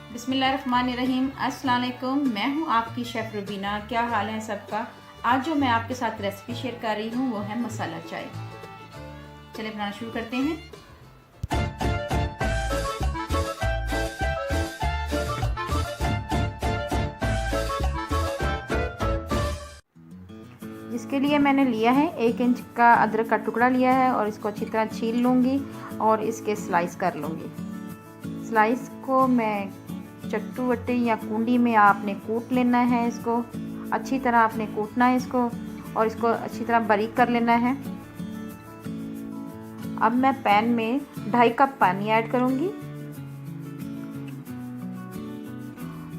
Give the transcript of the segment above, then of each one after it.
बिस्मिल्लाहिर्रहमानिर्रहीम। अस्सलाम वालेकुम। मैं हूं आपकी शेफ़ रुबीना। क्या हाल है सबका। आज जो मैं आपके साथ रेसिपी शेयर कर रही हूं वो है मसाला चाय। चलिए बनाना शुरू करते हैं। जिसके लिए मैंने लिया है 1 इंच का अदरक का टुकड़ा लिया है और इसको अच्छी तरह छील लूँगी और इसके स्लाइस कर लूँगी। स्लाइस को मैं चट्टू वट्टे या कुंडी में आपने कूट लेना है। इसको अच्छी तरह आपने कूटना है इसको और इसको अच्छी तरह बारीक कर लेना है। अब मैं पैन में 2.5 कप पानी ऐड करूँगी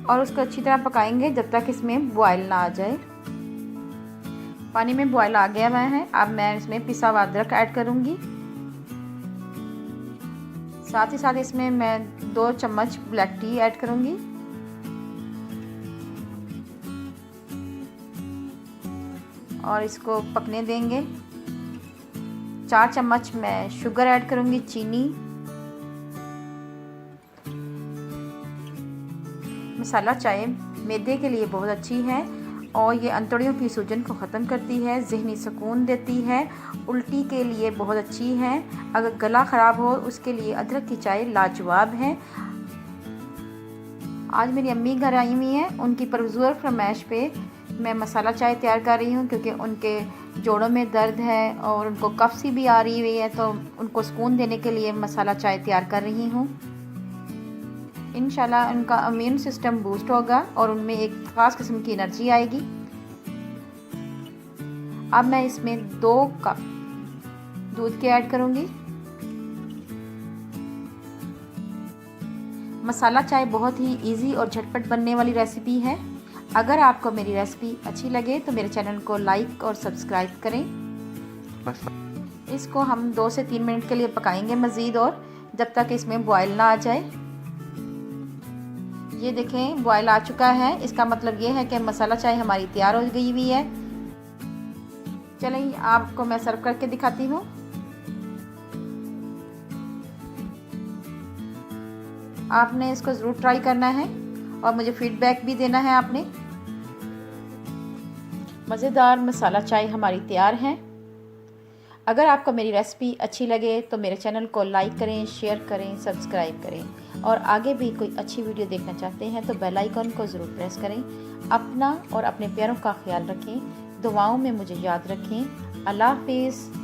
और उसको अच्छी तरह पकाएंगे जब तक इसमें बॉयल ना आ जाए। पानी में बॉयल आ गया हुआ है। अब मैं इसमें पिसा हुआ अदरक ऐड करूँगी। साथ ही साथ इसमें मैं 2 चम्मच ब्लैक टी ऐड करूँगी। और इसको पकने देंगे। 4 चम्मच मैं शुगर ऐड करूँगी, चीनी। मसाला चाय मैदे के लिए बहुत अच्छी है और ये अंतड़ियों की सूजन को ख़त्म करती है, ज़हनी सुकून देती है, उल्टी के लिए बहुत अच्छी है। अगर गला ख़राब हो उसके लिए अदरक की चाय लाजवाब है। आज मेरी अम्मी घर आई हुई हैं, उनकी परज़ोर फरमाइश पे मैं मसाला चाय तैयार कर रही हूँ क्योंकि उनके जोड़ों में दर्द है और उनको कफ सी भी आ रही हुई है, तो उनको सुकून देने के लिए मसाला चाय तैयार कर रही हूँ। इंशाल्लाह उनका इम्यून सिस्टम बूस्ट होगा और उनमें एक ख़ास किस्म की एनर्जी आएगी। अब मैं इसमें 2 कप दूध के ऐड करूँगी। मसाला चाय बहुत ही इजी और झटपट बनने वाली रेसिपी है। अगर आपको मेरी रेसिपी अच्छी लगे तो मेरे चैनल को लाइक और सब्सक्राइब करें। इसको हम 2 से 3 मिनट के लिए पकाएंगे मज़ीद, और जब तक इसमें बॉयल ना आ जाए। ये देखें बॉयल आ चुका है, इसका मतलब ये है कि मसाला चाय हमारी तैयार हो गई हुई है। चलिए आपको मैं सर्व करके दिखाती हूँ। आपने इसको ज़रूर ट्राई करना है और मुझे फीडबैक भी देना है आपने। मज़ेदार मसाला चाय हमारी तैयार है। अगर आपको मेरी रेसिपी अच्छी लगे तो मेरे चैनल को लाइक करें, शेयर करें, सब्सक्राइब करें और आगे भी कोई अच्छी वीडियो देखना चाहते हैं तो बेल आइकन को ज़रूर प्रेस करें। अपना और अपने प्यारों का ख्याल रखें। दुआओं में मुझे याद रखें। अल्लाह हाफ़िज़।